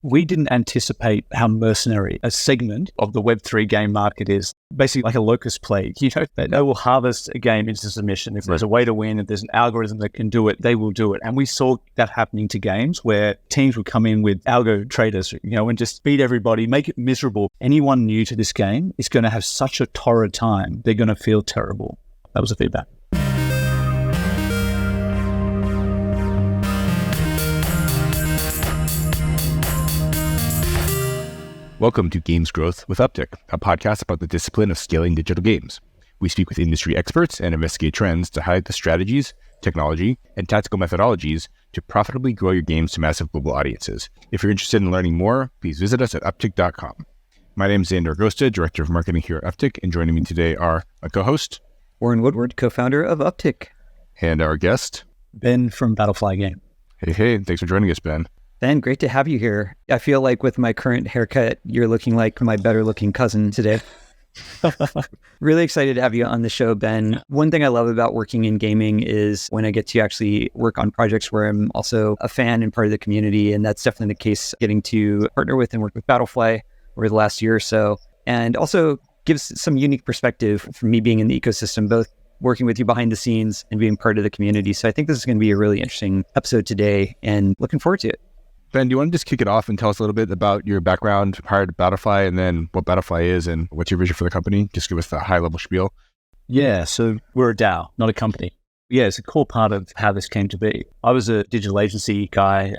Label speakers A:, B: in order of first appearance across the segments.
A: We didn't anticipate how mercenary a segment of the Web3 game market is. Basically like a locust plague. They will harvest a game into submission. If there's a way to win, if there's an algorithm that can do it, they will do it. And we saw that happening to games where teams would come in with algo traders, and just beat everybody, make it miserable. Anyone new to this game is going to have such a torrid time. They're going to feel terrible. That was the feedback.
B: Welcome to Games Growth with Upptic, a podcast about the discipline of scaling digital games. We speak with industry experts and investigate trends to highlight the strategies, technology, and tactical methodologies to profitably grow your games to massive global audiences. If you're interested in learning more, please visit us at upptic.com. My name is Xander Agosta, Director of Marketing here at Upptic, and joining me today are my co-host,
C: Warren Woodward, co-founder of Upptic.
B: And our guest,
A: Ben from BattleFly Game.
B: Hey, thanks for joining us, Ben.
C: Ben, great to have you here. I feel like with my current haircut, you're looking like my better looking cousin today. Really excited to have you on the show, Ben. One thing I love about working in gaming is when I get to actually work on projects where I'm also a fan and part of the community. And that's definitely the case getting to partner with and work with BattleFly over the last year or so. And also gives some unique perspective from me being in the ecosystem, both working with you behind the scenes and being part of the community. So I think this is going to be a really interesting episode today and looking forward to it.
B: Ben, do you want to just kick it off and tell us a little bit about your background prior to BattleFly and then what BattleFly is and what's your vision for the company? Just give us the high-level spiel.
A: Yeah, so we're a DAO, not a company. Yeah, it's a core part of how this came to be. I was a digital agency guy,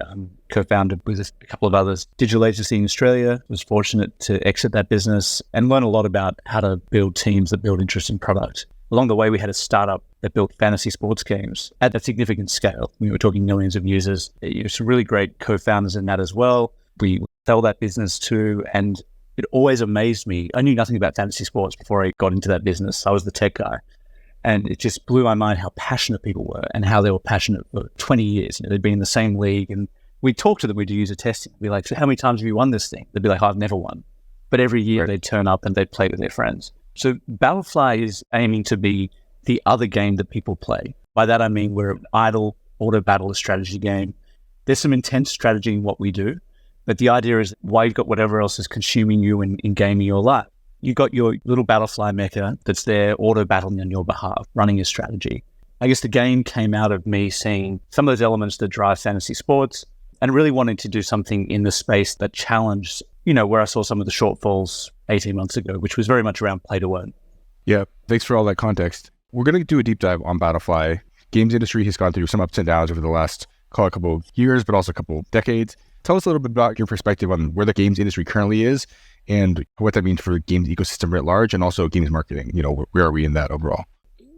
A: co-founded with a couple of others. Digital agency in Australia, was fortunate to exit that business and learn a lot about how to build teams that build interesting product. Along the way, we had a startup that built fantasy sports games at a significant scale. We were talking millions of users. Some really great co-founders in that as well. We sell that business too, and it always amazed me. I knew nothing about fantasy sports before I got into that business. I was the tech guy. And it just blew my mind how passionate people were and how they were passionate for 20 years. They'd been in the same league, and we'd talk to them, we'd do user testing. We'd be like, so how many times have you won this thing? They'd be like, I've never won. But every year they'd turn up and they'd play with their friends. So BattleFly is aiming to be the other game that people play. By that I mean we're an idle auto battle strategy game. There's some intense strategy in what we do, but the idea is why you've got whatever else is consuming you in gaming your life. You've got your little BattleFly mecha that's there auto battling on your behalf, running your strategy. I guess the game came out of me seeing some of those elements that drive fantasy sports and really wanting to do something in the space that challenged, where I saw some of the shortfalls 18 months ago, which was very much around play to earn.
B: Yeah, thanks for all that context. We're going to do a deep dive on BattleFly. Games industry has gone through some ups and downs over the last, call it a couple of years, but also a couple of decades. Tell us a little bit about your perspective on where the games industry currently is and what that means for the games ecosystem writ large and also games marketing. Where are we in that overall?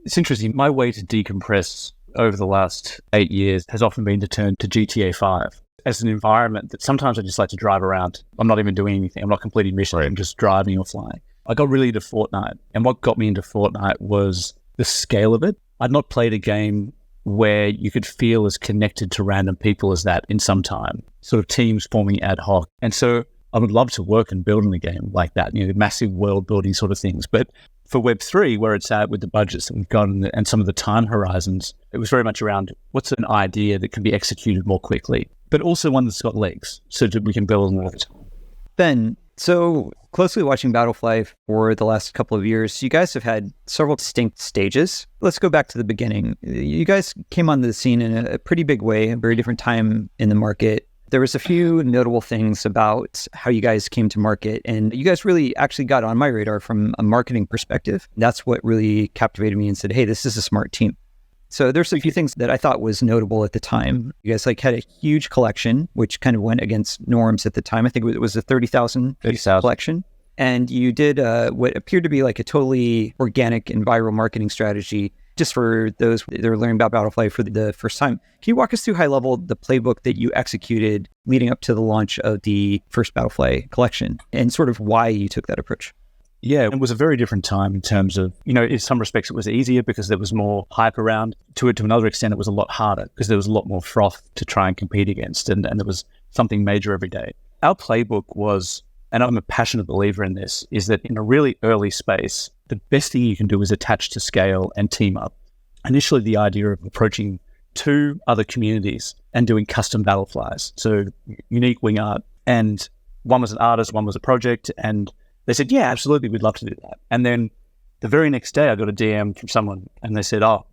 A: It's interesting. My way to decompress over the last 8 years has often been to turn to GTA 5 as an environment that sometimes I just like to drive around. I'm not even doing anything. I'm not completing missions. Right. I'm just driving or flying. I got really into Fortnite. And what got me into Fortnite was the scale of it. I'd not played a game where you could feel as connected to random people as that in some time, sort of teams forming ad hoc. And so I would love to work and build in a game like that, massive world building sort of things. But for Web3, where it's at with the budgets that we've got and some of the time horizons, it was very much around what's an idea that can be executed more quickly, but also one that's got legs so that we can build on it.
C: Ben, so closely watching BattleFly for the last couple of years, you guys have had several distinct stages. Let's go back to the beginning. You guys came onto the scene in a pretty big way, a very different time in the market. There was a few notable things about how you guys came to market, and you guys really actually got on my radar from a marketing perspective. That's what really captivated me and said, hey, this is a smart team. So there's a few things that I thought was notable at the time. You guys had a huge collection, which kind of went against norms at the time. I think it was a 30,000 collection. And you did what appeared to be like a totally organic and viral marketing strategy. Just for those that are learning about BattleFly for the first time, can you walk us through high level the playbook that you executed leading up to the launch of the first BattleFly collection and sort of why you took that approach?
A: Yeah, it was a very different time in terms of, in some respects it was easier because there was more hype around. To another extent, it was a lot harder because there was a lot more froth to try and compete against and there was something major every day. Our playbook was, and I'm a passionate believer in this, is that in a really early space, the best thing you can do is attach to scale and team up. Initially, the idea of approaching 2 other communities and doing custom BattleFlies. So unique wing art And one was an artist, one was a project. And they said, yeah, absolutely, we'd love to do that. And then the very next day, I got a DM from someone and they said, oh,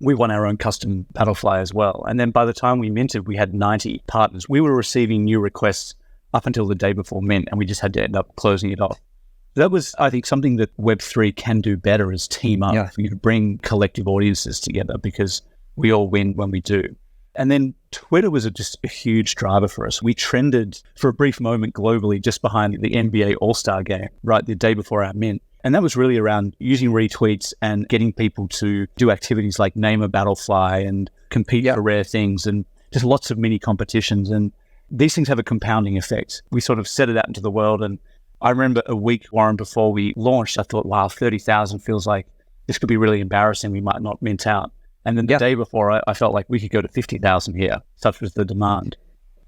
A: we want our own custom BattleFly as well. And then by the time we minted, we had 90 partners. We were receiving new requests up until the day before mint, and we just had to end up closing it off. That was, I think, something that Web3 can do better is team up. You know, bring collective audiences together because we all win when we do. And then Twitter was just a huge driver for us. We trended for a brief moment globally just behind the NBA All-Star game, right, the day before our mint. And that was really around using retweets and getting people to do activities like name a BattleFly and compete for rare things and just lots of mini competitions. And these things have a compounding effect. We sort of set it out into the world. And I remember a week, Warren, before we launched, I thought, wow, 30,000 feels like this could be really embarrassing. We might not mint out. And then the day before, I felt like we could go to 50,000 here. Such was the demand.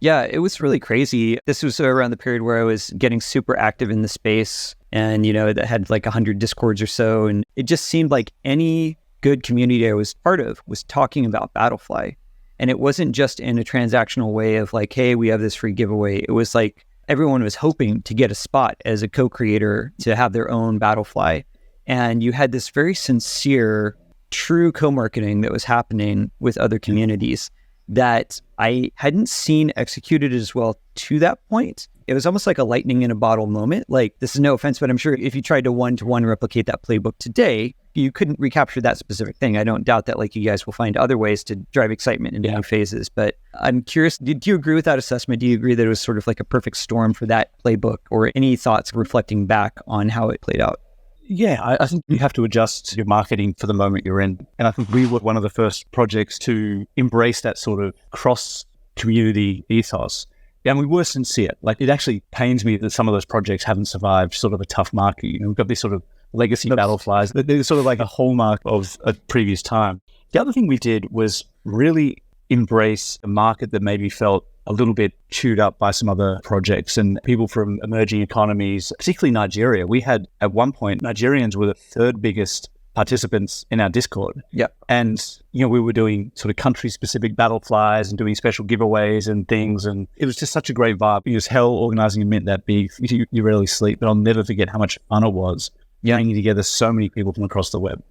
C: Yeah, it was really crazy. This was around the period where I was getting super active in the space and, you know, that had like 100 Discords or so. And it just seemed like any good community I was part of was talking about BattleFly. And it wasn't just in a transactional way of like, hey, we have this free giveaway. It was like everyone was hoping to get a spot as a co-creator to have their own BattleFly. And you had this very sincere, true co-marketing that was happening with other communities that I hadn't seen executed as well to that point. It was almost like a lightning in a bottle moment. Like, this is no offense, but I'm sure if you tried to one-to-one replicate that playbook today, you couldn't recapture that specific thing. I don't doubt that like you guys will find other ways to drive excitement into new phases. But I'm curious, do you agree with that assessment? Do you agree that it was sort of like a perfect storm for that playbook, or any thoughts reflecting back on how it played out?
A: Yeah, I think you have to adjust your marketing for the moment you're in. And I think we were one of the first projects to embrace that sort of cross-community ethos. And we were sincere. Like, it actually pains me that some of those projects haven't survived sort of a tough market. You know, we've got these sort of legacy BattleFlies. They're sort of like a hallmark of a previous time. The other thing we did was really embrace a market that maybe felt a little bit chewed up by some other projects and people from emerging economies, particularly Nigeria. We had, at one point, Nigerians were the third biggest participants in our Discord. And, you know, we were doing sort of country-specific BattleFlies and doing special giveaways and things. And it was just such a great vibe. It was hell organizing a mint that big. You rarely sleep, but I'll never forget how much fun it was bringing together so many people from across the web.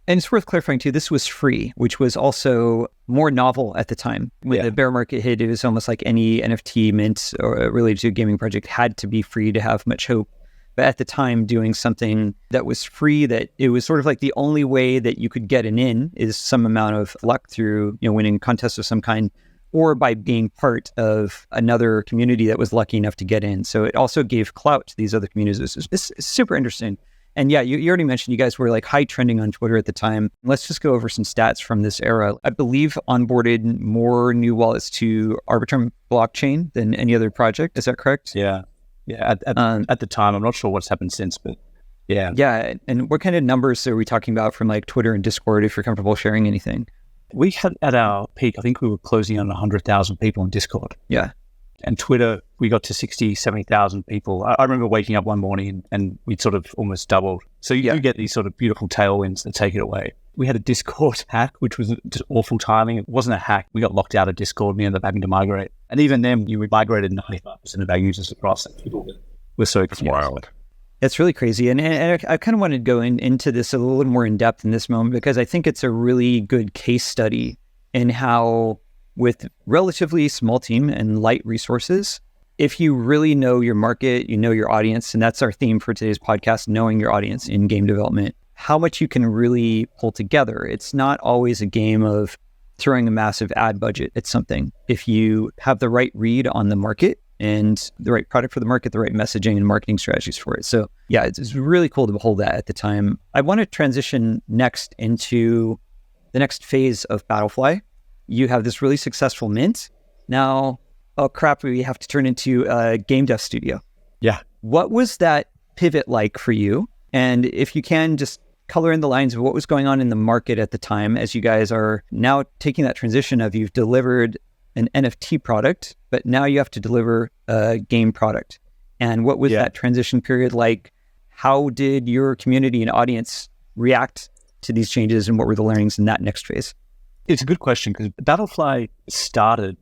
C: And it's worth clarifying too, this was free, which was also more novel at the time. When the bear market hit, it was almost like any NFT mint or related to a gaming project had to be free to have much hope. But at the time, doing something that was free, that it was sort of like the only way that you could get an in is some amount of luck through, you know, winning contests of some kind, or by being part of another community that was lucky enough to get in. So it also gave clout to these other communities. It's super interesting. And yeah, you already mentioned you guys were like high trending on Twitter at the time. Let's just go over some stats from this era. I believe onboarded more new wallets to Arbitrum blockchain than any other project. Is that correct?
A: Yeah. At the time, I'm not sure what's happened since, but yeah.
C: Yeah. And what kind of numbers are we talking about from like Twitter and Discord, if you're comfortable sharing anything?
A: We had, at our peak, I think we were closing on 100,000 people on Discord.
C: Yeah.
A: And Twitter, we got to 60, 70,000 people. I remember waking up one morning and we'd sort of almost doubled. So you get these sort of beautiful tailwinds that take it away. We had a Discord hack, which was just awful timing. It wasn't a hack. We got locked out of Discord. We ended up having to migrate. And even then, we migrated 95% of our users across. And people were so confused.
B: Wild.
C: That's really crazy. And I kind of wanted to go into this a little more in depth in this moment, because I think it's a really good case study in how, with relatively small team and light resources, if you really know your market, you know your audience, and that's our theme for today's podcast, knowing your audience in game development, how much you can really pull together. It's not always a game of throwing a massive ad budget at something. If you have the right read on the market and the right product for the market, the right messaging and marketing strategies for it. So yeah, it's really cool to behold that at the time. I want to transition next into the next phase of BattleFly. You have this really successful mint. Now, oh crap, we have to turn into a game dev studio.
A: Yeah.
C: What was that pivot like for you? And if you can, just color in the lines of what was going on in the market at the time, as you guys are now taking that transition of, you've delivered an NFT product, but now you have to deliver a game product. And what was that transition period like? How did your community and audience react to these changes, and what were the learnings in that next phase?
A: It's a good question, because BattleFly started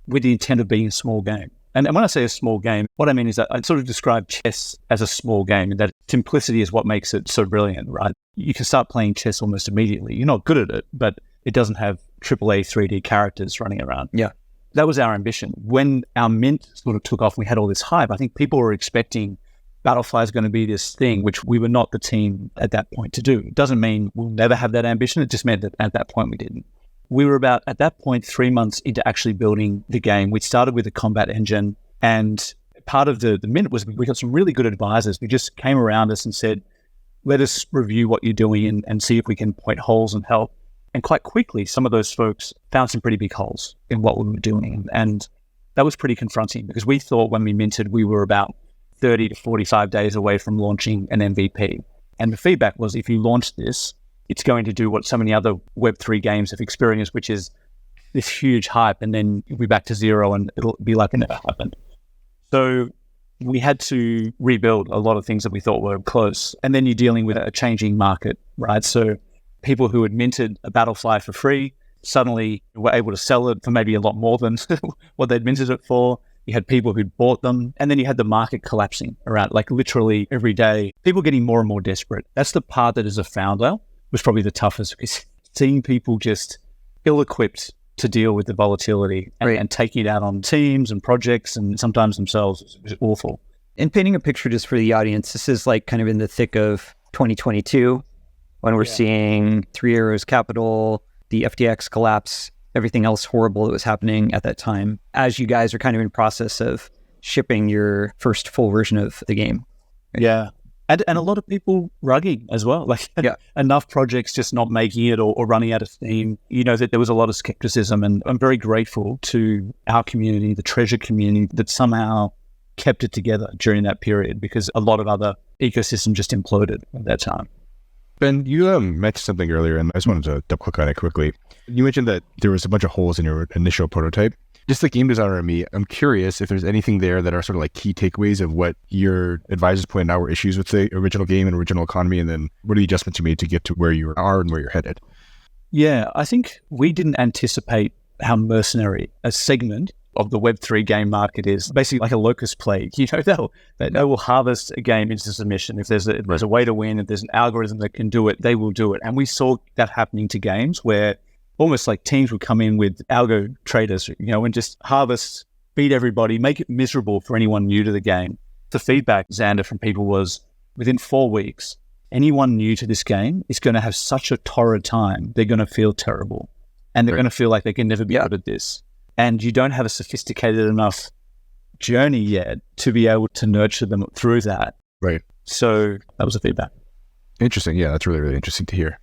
A: with the intent of being a small game. And when I say a small game, what I mean is that I sort of describe chess as a small game, and that simplicity is what makes it so brilliant, right? You can start playing chess almost immediately. You're not good at it, but it doesn't have AAA 3D characters running around.
C: Yeah.
A: That was our ambition. When our mint sort of took off, we had all this hype. I think people were expecting BattleFly is going to be this thing, which we were not the team at that point to do. It doesn't mean we'll never have that ambition. It just meant that at that point we didn't. We were about, at that point, 3 months into actually building the game. We started with a combat engine, and part of the mint was we got some really good advisors who just came around us and said, let us review what you're doing and see if we can point holes and help. And quite quickly, some of those folks found some pretty big holes in what we were doing. And that was pretty confronting because we thought when we minted, we were about 30 to 45 days away from launching an MVP. And the feedback was, if you launch this, it's going to do what so many other Web3 games have experienced, which is this huge hype, and then you'll be back to zero and it'll be like it never happened. So we had to rebuild a lot of things that we thought were close. And then you're dealing with a changing market, right? So people who had minted a BattleFly for free suddenly were able to sell it for maybe a lot more than what they'd minted it for. You had people who'd bought them, and then you had the market collapsing around, like literally every day, people getting more and more desperate. That's the part that as a founder was probably the toughest, because seeing people just ill-equipped to deal with the volatility and taking it out on teams and projects and sometimes themselves was awful.
C: And painting a picture just for the audience, this is like kind of in the thick of 2022 when we're seeing Three Arrows Capital, the FTX collapse, everything else horrible that was happening at that time, as you guys are kind of in process of shipping your first full version of the game.
A: Right? Yeah. And a lot of people rugging as well, like enough projects just not making it or running out of steam. You know, that there was a lot of skepticism, and I'm very grateful to our community, the Treasure community, that somehow kept it together during that period, because a lot of other ecosystems just imploded at that time.
B: Ben, you mentioned something earlier, and I just wanted to double click on it quickly. You mentioned that there was a bunch of holes in your initial prototype. Just the game designer in me, I'm curious if there's anything there that are sort of like key takeaways of what your advisors pointed out were issues with the original game and original economy, and then what are the adjustments you made to get to where you are and where you're headed?
A: Yeah, I think we didn't anticipate how mercenary a segment of the Web3 game market is. Basically like a locust plague. You know, they will harvest a game into submission. If there's a way to win, if there's an algorithm that can do it, they will do it. And we saw that happening to games where almost like teams would come in with algo traders, you know, and just harvest, beat everybody, make it miserable for anyone new to the game. The feedback, Xander, from people was within 4 weeks, anyone new to this game is going to have such a torrid time. They're going to feel terrible, and they're going to feel like they can never be good at this. And you don't have a sophisticated enough journey yet to be able to nurture them through that.
B: Right.
A: So that was the feedback.
B: Interesting. Yeah, that's really, really interesting to hear.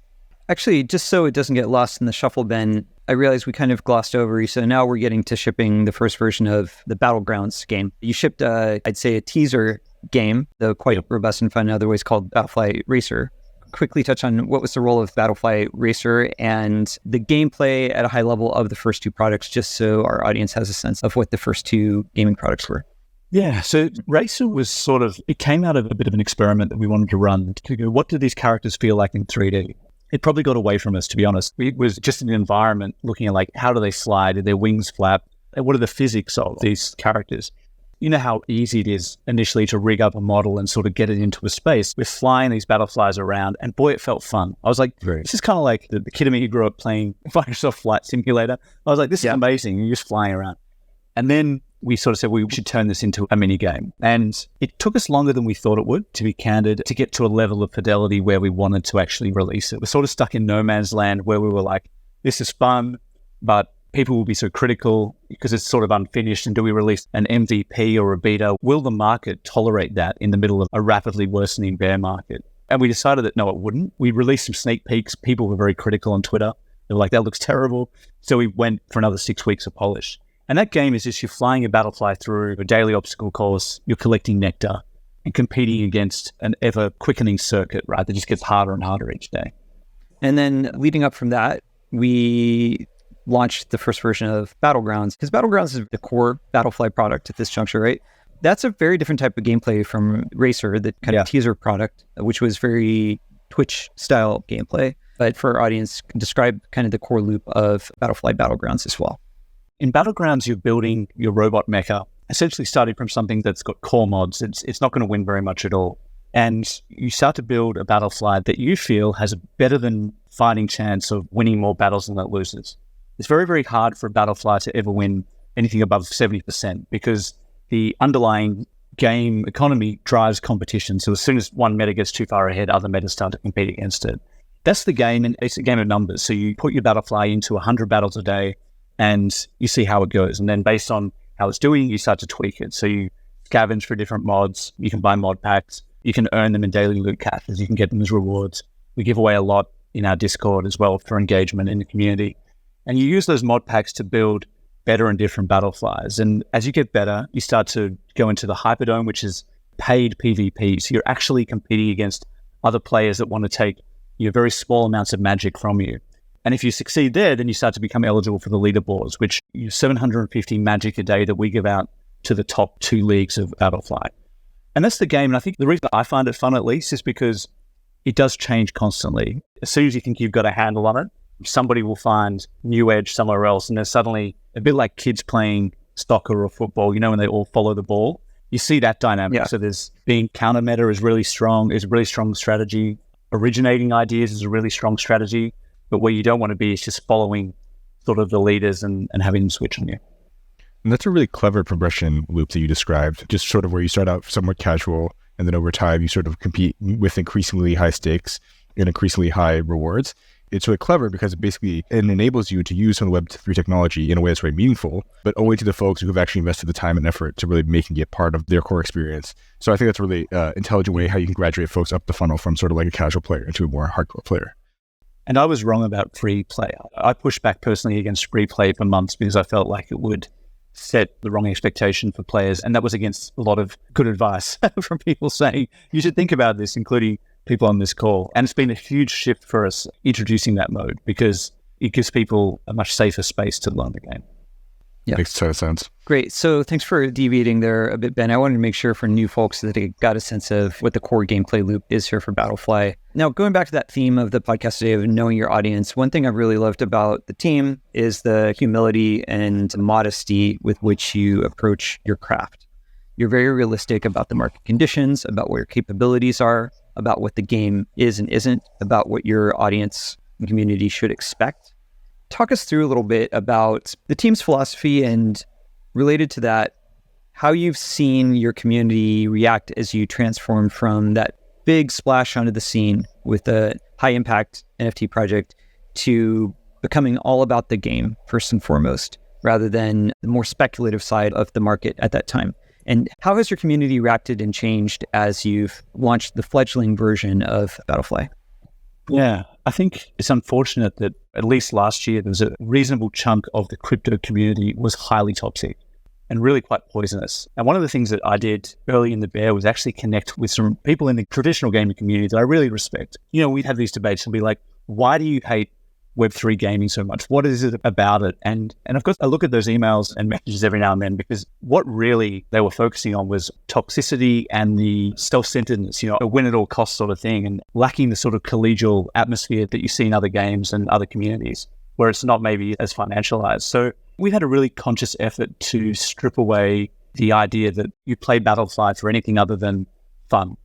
C: Actually, just so it doesn't get lost in the shuffle, Ben, I realized we kind of glossed over. So now we're getting to shipping the first version of the Battlegrounds game. You shipped, I'd say, a teaser game, though quite robust and fun, otherwise called BattleFly Racer. Quickly touch on what was the role of BattleFly Racer and the gameplay at a high level of the first two products, just so our audience has a sense of what the first two gaming products were.
A: Yeah, so Racer was sort of, it came out of a bit of an experiment that we wanted to run to go, what do these characters feel like in 3D? It probably got away from us, to be honest. It was just an environment looking at like, how do they fly? Do their wings flap? And what are the physics of these characters? You know how easy it is initially to rig up a model and sort of get it into a space. We're flying these Battleflies around, and boy, it felt fun. I was like, this is kind of like the kid of me who grew up playing Microsoft Flight Simulator. I was like, this is amazing. You're just flying around. And then we sort of said we should turn this into a mini game. And it took us longer than we thought it would, to be candid, to get to a level of fidelity where we wanted to actually release it. We're sort of stuck in no man's land where we were like, this is fun, but people will be so critical because it's sort of unfinished. And do we release an MVP or a beta? Will the market tolerate that in the middle of a rapidly worsening bear market? And we decided that no, it wouldn't. We released some sneak peeks. People were very critical on Twitter. They were like, that looks terrible. So we went for another 6 weeks of polish. And that game is just you're flying a Battlefly through a daily obstacle course, you're collecting nectar and competing against an ever quickening circuit, right? That just gets harder and harder each day.
C: And then leading up from that, we launched the first version of Battlegrounds, because Battlegrounds is the core BattleFly product at this juncture, right? That's a very different type of gameplay from Racer, the kind of teaser product, which was very Twitch-style gameplay. But for our audience, describe kind of the core loop of BattleFly Battlegrounds as well.
A: In Battlegrounds, you're building your robot mecha essentially starting from something that's got core mods. It's not going to win very much at all. And you start to build a BattleFly that you feel has a better than fighting chance of winning more battles than it loses. It's very, very hard for a BattleFly to ever win anything above 70% because the underlying game economy drives competition. So as soon as one meta gets too far ahead, other metas start to compete against it. That's the game, and it's a game of numbers. So you put your BattleFly into 100 battles a day and you see how it goes. And then based on how it's doing, you start to tweak it. So you scavenge for different mods. You can buy mod packs. You can earn them in daily loot caches. You can get them as rewards. We give away a lot in our Discord as well for engagement in the community. And you use those mod packs to build better and different BattleFlies. And as you get better, you start to go into the Hyperdome, which is paid PvP. So you're actually competing against other players that want to take very small amounts of magic from you. And if you succeed there, then you start to become eligible for the leaderboards, which 750 magic a day that we give out to the top 2 leagues of BattleFly. And that's the game. And I think the reason I find it fun, at least, is because it does change constantly. As soon as you think you've got a handle on it, somebody will find new edge somewhere else. And there's suddenly a bit like kids playing soccer or football, when they all follow the ball. You see that dynamic.
C: Yeah.
A: So there's being counter meta is really strong, is a really strong strategy. Originating ideas is a really strong strategy. But where you don't want to be is just following sort of the leaders and having them switch on you.
B: And that's a really clever progression loop that you described, just sort of where you start out somewhat casual, and then over time you sort of compete with increasingly high stakes and increasingly high rewards. It's really clever because it enables you to use some of the Web3 technology in a way that's very meaningful, but only to the folks who have actually invested the time and effort to really making it part of their core experience. So I think that's a really intelligent way how you can graduate folks up the funnel from sort of like a casual player into a more hardcore player.
A: And I was wrong about free play. I pushed back personally against free play for months because I felt like it would set the wrong expectation for players. And that was against a lot of good advice from people saying, you should think about this, including people on this call. And it's been a huge shift for us introducing that mode because it gives people a much safer space to learn the game.
C: Yeah.
B: Makes a ton of sense.
C: Great. So thanks for deviating there a bit, Ben. I wanted to make sure for new folks that they got a sense of what the core gameplay loop is here for BattleFly. Now, going back to that theme of the podcast today of knowing your audience, one thing I've really loved about the team is the humility and modesty with which you approach your craft. You're very realistic about the market conditions, about what your capabilities are, about what the game is and isn't, about what your audience and community should expect. Talk us through a little bit about the team's philosophy and related to that, how you've seen your community react as you transform from that big splash onto the scene with a high impact NFT project to becoming all about the game first and foremost, rather than the more speculative side of the market at that time. And how has your community reacted and changed as you've launched the fledgling version of BattleFly?
A: Yeah, I think it's unfortunate that at least last year, there was a reasonable chunk of the crypto community was highly toxic and really quite poisonous. And one of the things that I did early in the bear was actually connect with some people in the traditional gaming community that I really respect. We'd have these debates and be like, why do you hate Web3 gaming so much? What is it about it? And of course, I look at those emails and messages every now and then because what really they were focusing on was toxicity and the self-centeredness, a win-at-all-costs sort of thing, and lacking the sort of collegial atmosphere that you see in other games and other communities where it's not maybe as financialized. So we've had a really conscious effort to strip away the idea that you play BattleFly for anything other than fun.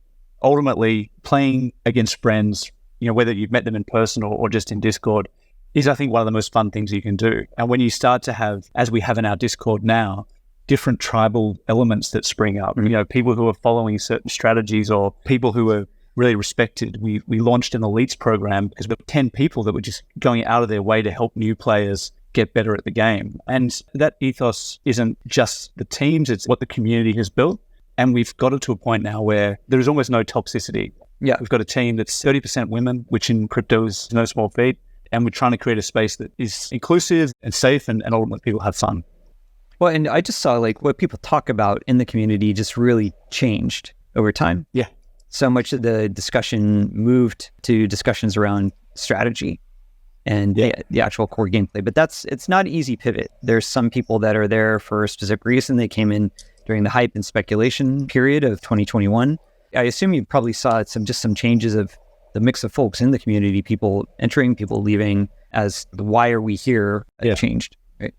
A: Ultimately, playing against friends, whether you've met them in person or just in Discord, is, I think, one of the most fun things you can do. And when you start to have, as we have in our Discord now, different tribal elements that spring up, people who are following certain strategies or people who are really respected. We launched an elites program because we have 10 people that were just going out of their way to help new players get better at the game. And that ethos isn't just the teams, it's what the community has built. And we've got it to a point now where there is almost no toxicity.
C: Yeah.
A: We've got a team that's 30% women, which in crypto is no small feat. And we're trying to create a space that is inclusive and safe and ultimately people have fun.
C: Well, and I just saw what people talk about in the community just really changed over time.
A: Yeah.
C: So much of the discussion moved to discussions around strategy and the actual core gameplay. But it's not an easy pivot. There's some people that are there for a specific reason. They came in during the hype and speculation period of 2021. I assume you probably saw some changes of the mix of folks in the community, people entering, people leaving, as the why are we here changed, right?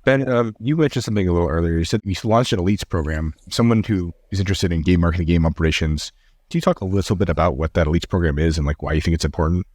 B: Ben, you mentioned something a little earlier. You said you launched an elites program. Someone who is interested in game marketing, game operations. Can you talk a little bit about what that elites program is and like why you think it's important?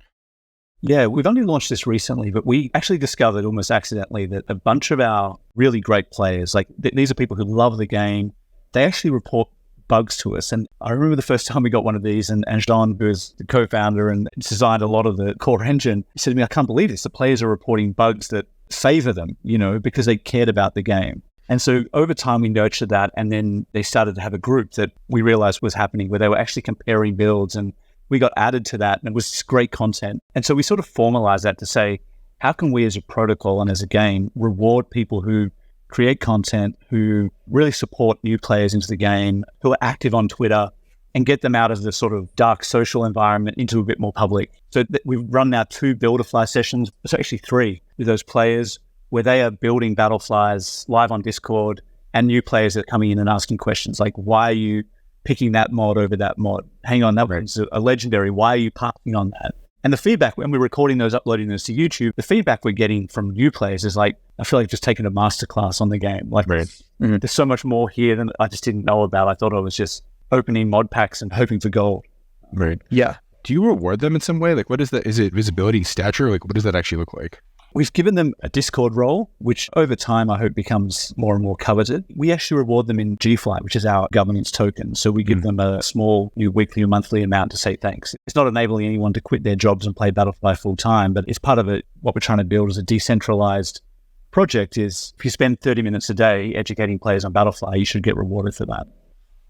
A: Yeah, we've only launched this recently, but we actually discovered almost accidentally that a bunch of our really great players, like these are people who love the game, they actually report bugs to us. And I remember the first time we got one of these, and John, who is the co-founder and designed a lot of the core engine, he said to me, I can't believe this. The players are reporting bugs that favor them, because they cared about the game. And so over time, we nurtured that. And then they started to have a group that we realized was happening where they were actually comparing builds, and we got added to that, and it was great content. And so we sort of formalized that to say, how can we as a protocol and as a game reward people who create content, who really support new players into the game, who are active on Twitter, and get them out of the sort of dark social environment into a bit more public. So we've run now 2 BuilderFly sessions, it's actually 3, with those players where they are building BattleFlies live on Discord, and new players that are coming in and asking questions like, why are you picking that mod over that mod? Hang on, that one's a legendary. Why are you parking on that? And the feedback, when we're recording those, uploading those to YouTube, the feedback we're getting from new players is like, I feel like just taking a masterclass on the game. Like, there's so much more here than I just didn't know about. I thought I was just opening mod packs and hoping for gold.
B: Right.
C: Yeah.
B: Do you reward them in some way? Like, what is that? Is it visibility, stature? Like, what does that actually look like?
A: We've given them a Discord role, which over time I hope becomes more and more coveted. We actually reward them in GFly, which is our governance token. So we give them a small new weekly or monthly amount to say thanks. It's not enabling anyone to quit their jobs and play BattleFly full time, but it's part of it. What we're trying to build as a decentralized project is if you spend 30 minutes a day educating players on BattleFly, you should get rewarded for that.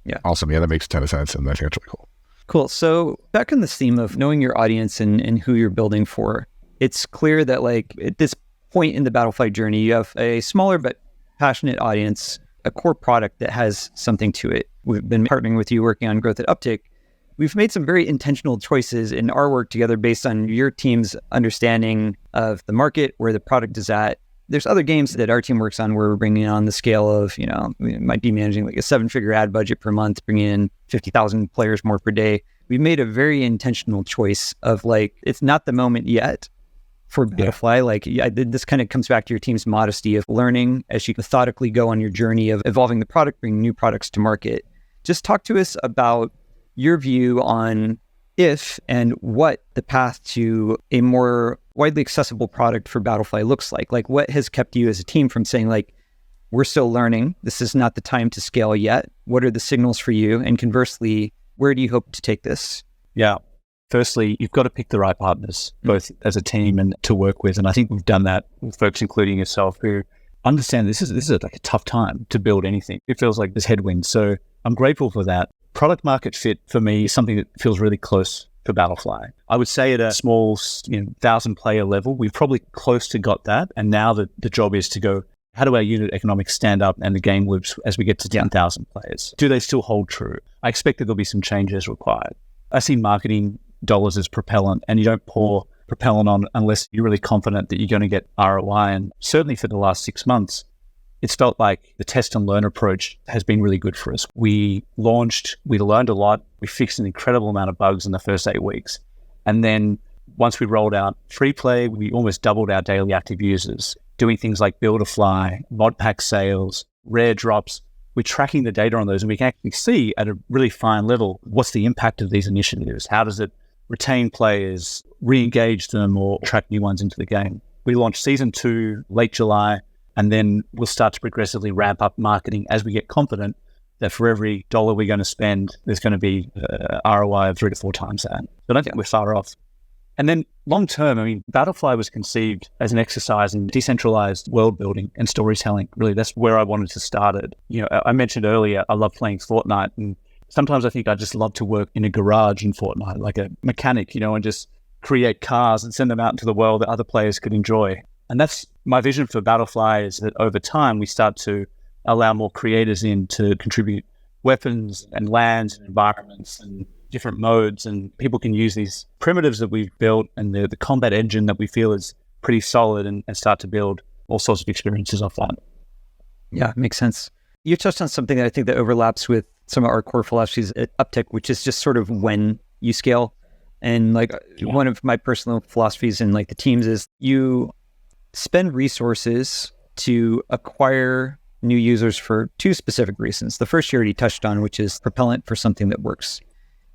B: Yeah. Awesome. Yeah, that makes a ton of sense. And I think that's really cool.
C: Cool. So back on this theme of knowing your audience and who you're building for, it's clear that like at this point in the BattleFly journey, you have a smaller but passionate audience, a core product that has something to it. We've been partnering with you working on growth at Upptic. We've made some very intentional choices in our work together based on your team's understanding of the market, where the product is at. There's other games that our team works on where we're bringing on the scale of, we might be managing like a 7-figure ad budget per month, bringing in 50,000 players more per day. We've made a very intentional choice of like, it's not the moment yet for BattleFly. Like, this kind of comes back to your team's modesty of learning as you methodically go on your journey of evolving the product, bringing new products to market. Just talk to us about your view on if and what the path to a more widely accessible product for BattleFly looks like. Like, what has kept you as a team from saying like, we're still learning, this is not the time to scale yet? What are the signals for you? And conversely, where do you hope to take this?
A: Yeah. Firstly, you've got to pick the right partners, both as a team and to work with. And I think we've done that with folks, including yourself, who understand this is like a tough time to build anything. It feels like there's headwinds. So I'm grateful for that. Product market fit for me is something that feels really close for BattleFly. I would say at a small 1,000 player level, we've probably close to got that. And now the job is to go, how do our unit economics stand up and the game loops as we get to 10,000 players? Do they still hold true? I expect that there'll be some changes required. I see marketing dollars as propellant, and you don't pour propellant on unless you're really confident that you're going to get ROI. And certainly for the last 6 months, it's felt like the test and learn approach has been really good for us. We launched, we learned a lot. We fixed an incredible amount of bugs in the first 8 weeks. And then once we rolled out free play, we almost doubled our daily active users, doing things like BuilderFly, mod pack sales, rare drops. We're tracking the data on those, and we can actually see at a really fine level, what's the impact of these initiatives? How does it retain players, re-engage them, or attract new ones into the game? We launched season 2 late July, and then we'll start to progressively ramp up marketing as we get confident that for every dollar we're going to spend, there's going to be ROI of 3 to 4 times that. So I don't think we're far off. And then long term, I mean, BattleFly was conceived as an exercise in decentralized world building and storytelling. Really, that's where I wanted to start it. I mentioned earlier, I love playing Fortnite, and sometimes I think I just love to work in a garage in Fortnite, like a mechanic, and just create cars and send them out into the world that other players could enjoy. And that's my vision for BattleFly, is that over time, we start to allow more creators in to contribute weapons and lands and environments and different modes, and people can use these primitives that we've built and the combat engine that we feel is pretty solid and start to build all sorts of experiences off that.
C: Yeah, makes sense. You touched on something that I think that overlaps with some of our core philosophies at Upptic, which is just sort of when you scale. And one of my personal philosophies in like the teams is you spend resources to acquire new users for two specific reasons. The first you already touched on, which is propellant for something that works.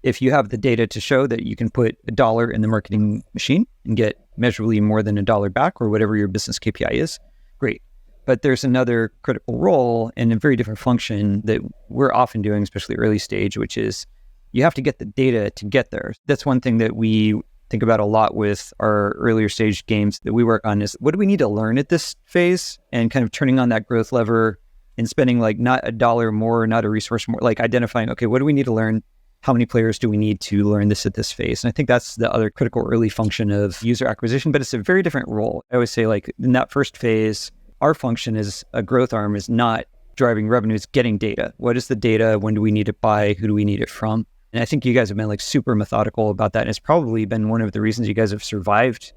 C: If you have the data to show that you can put $1 in the marketing machine and get measurably more than $1 back, or whatever your business KPI is, great. But there's another critical role and a very different function that we're often doing, especially early stage, which is you have to get the data to get there. That's one thing that we think about a lot with our earlier stage games that we work on is what do we need to learn at this phase, and kind of turning on that growth lever and spending like not $1 more, not a resource more, like identifying, okay, what do we need to learn? How many players do we need to learn this at this phase? And I think that's the other critical early function of user acquisition, but it's a very different role. I always say like in that first phase, our function as a growth arm is not driving revenue, it's getting data. What is the data? When do we need it by? Who do we need it from? And I think you guys have been like super methodical about that. And it's probably been one of the reasons you guys have survived,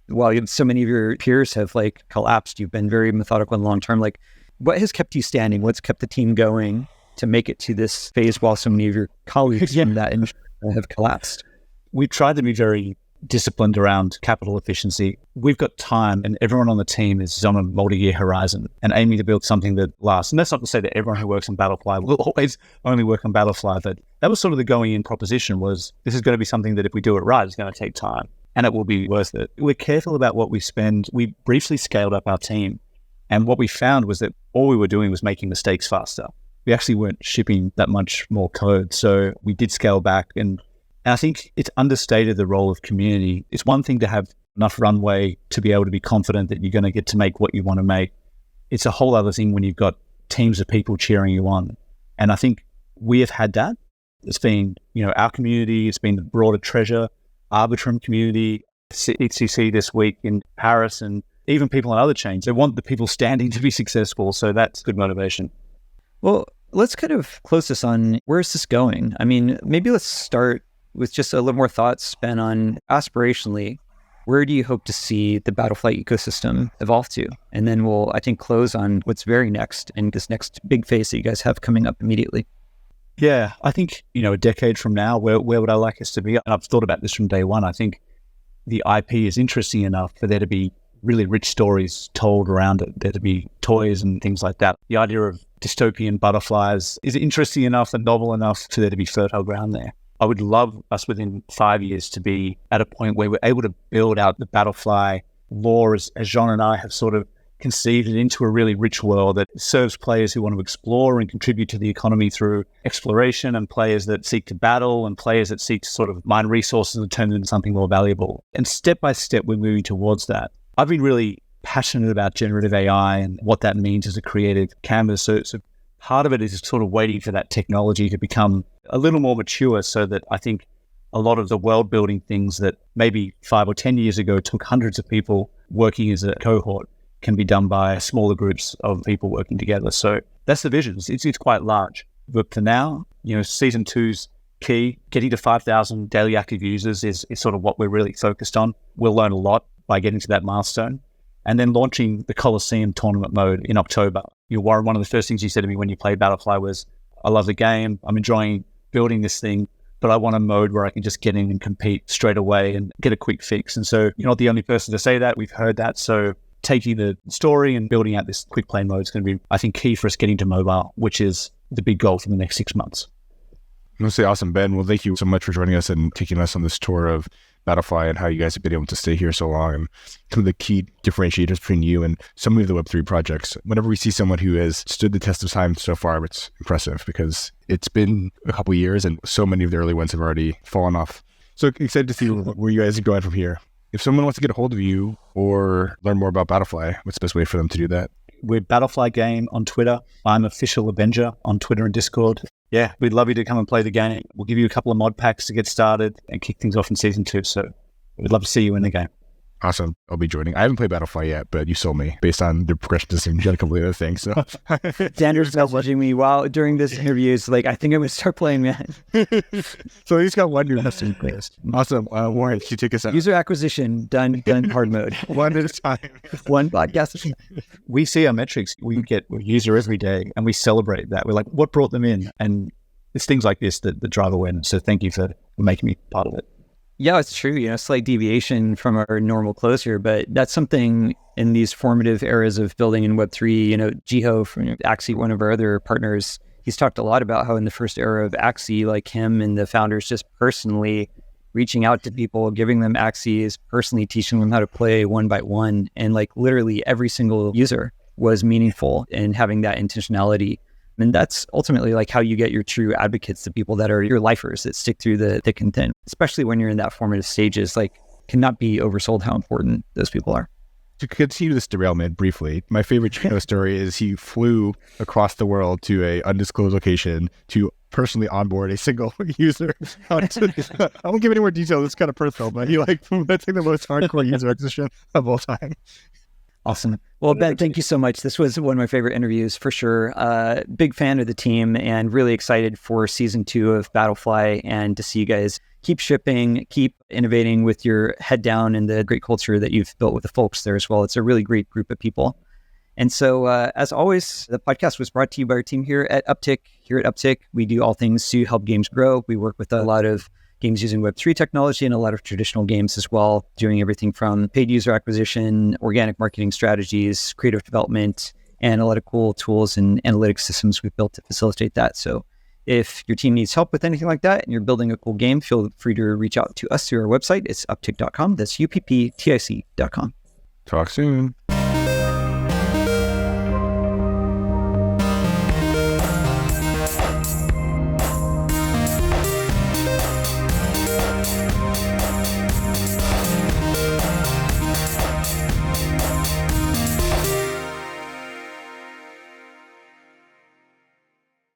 C: while so many of your peers have like collapsed. You've been very methodical and long-term. Like what has kept you standing? What's kept the team going to make it to this phase while so many of your colleagues from that industry have collapsed?
A: We tried to be very disciplined around capital efficiency. We've got time and everyone on the team is on a multi-year horizon and aiming to build something that lasts. And that's not to say that everyone who works on BattleFly will always only work on BattleFly, but that was sort of the going in proposition was this is going to be something that if we do it right, it's going to take time and it will be worth it. We're careful about what we spend. We briefly scaled up our team and what we found was that all we were doing was making mistakes faster. We actually weren't shipping that much more code. So we did scale back and I think it's understated the role of community. It's one thing to have enough runway to be able to be confident that you're going to get to make what you want to make. It's a whole other thing when you've got teams of people cheering you on. And I think we have had that. It's been, our community, it's been the broader Treasure, Arbitrum community, ECC this week in Paris, and even people on other chains. They want the people standing to be successful. So that's good motivation.
C: Well, let's kind of close this on where is this going? I mean, maybe let's start with just a little more thoughts spent on aspirationally, where do you hope to see the BattleFly ecosystem evolve to? And then we'll, I think, close on what's very next in this next big phase that you guys have coming up immediately.
A: Yeah, I think, a decade from now, where would I like us to be? I've thought about this from day one. I think the IP is interesting enough for there to be really rich stories told around it, there to be toys and things like that. The idea of dystopian butterflies is interesting enough and novel enough for there to be fertile ground there. I would love us within 5 years to be at a point where we're able to build out the BattleFly lore as Jean and I have sort of conceived it into a really rich world that serves players who want to explore and contribute to the economy through exploration, and players that seek to battle, and players that seek to sort of mine resources and turn it into something more valuable. And step by step, we're moving towards that. I've been really passionate about generative AI and what that means as a creative canvas. So part of it is sort of waiting for that technology to become a little more mature so that I think a lot of the world building things that maybe 5 or 10 years ago took hundreds of people working as a cohort can be done by smaller groups of people working together. So that's the vision. It's quite large. But for now, season 2's key. Getting to 5,000 daily active users is sort of what we're really focused on. We'll learn a lot by getting to that milestone. And then launching the Coliseum tournament mode in October. Warren, one of the first things you said to me when you played BattleFly was, I love the game, I'm enjoying building this thing, but I want a mode where I can just get in and compete straight away and get a quick fix. And so you're not the only person to say that. We've heard that. So taking the story and building out this quick play mode is going to be, I think, key for us getting to mobile, which is the big goal for the next 6 months.
B: I'm going to say awesome, Ben. Well, thank you so much for joining us and taking us on this tour of BattleFly and how you guys have been able to stay here so long and some of the key differentiators between you and so many of the Web3 projects. Whenever we see someone who has stood the test of time so far, it's impressive because it's been a couple of years and so many of the early ones have already fallen off. So excited to see where you guys are going from here. If someone wants to get a hold of you or learn more about BattleFly, what's the best way for them to do that?
A: We're BattleFly Game on Twitter. I'm Official Avenger on Twitter and Discord. Yeah, we'd love you to come and play the game. We'll give you a couple of mod packs to get started and kick things off in Season 2. So we'd love to see you in the game.
B: Awesome. I'll be joining. I haven't played BattleFly yet, but you sold me based on the progression system. You got a couple of other things. So
C: Xander's messaging me during this interview. It's like, I think I'm going to start playing, man.
B: So he's got one new custom list. Awesome. Warren, can you take us out?
C: User acquisition done hard mode.
B: One at a time.
C: One podcast.
A: We see our metrics. We get a user every day and we celebrate that. We're like, what brought them in? And it's things like this that drive awareness. So thank you for making me part of it.
C: Yeah, it's true. Slight deviation from our normal close here, but that's something in these formative eras of building in Web3. Jiho from Axie, one of our other partners, he's talked a lot about how in the first era of Axie, like him and the founders just personally reaching out to people, giving them Axies, personally teaching them how to play one by one. And like literally every single user was meaningful and having that intentionality. And that's ultimately like how you get your true advocates, the people that are your lifers that stick through the thick and thin, especially when you're in that formative stages. Like, cannot be oversold how important those people are.
B: To continue this derailment briefly, my favorite Chino story is he flew across the world to a undisclosed location to personally onboard a single user. I won't give any more details. It's kind of personal, but that's like the most hardcore user acquisition of all time.
C: Awesome. Well, Ben, thank you so much. This was one of my favorite interviews for sure. Big fan of the team and really excited for season 2 of BattleFly and to see you guys keep shipping, keep innovating with your head down and the great culture that you've built with the folks there as well. It's a really great group of people. And so, as always, the podcast was brought to you by our team here at Upptic. Here at Upptic, we do all things to help games grow. We work with a lot of games using Web3 technology and a lot of traditional games as well, doing everything from paid user acquisition, organic marketing strategies, creative development, and a lot of cool tools and analytics systems we've built to facilitate that. So if your team needs help with anything like that and you're building a cool game, feel free to reach out to us through our website. It's upptic.com. That's upptic.com.
B: Talk soon.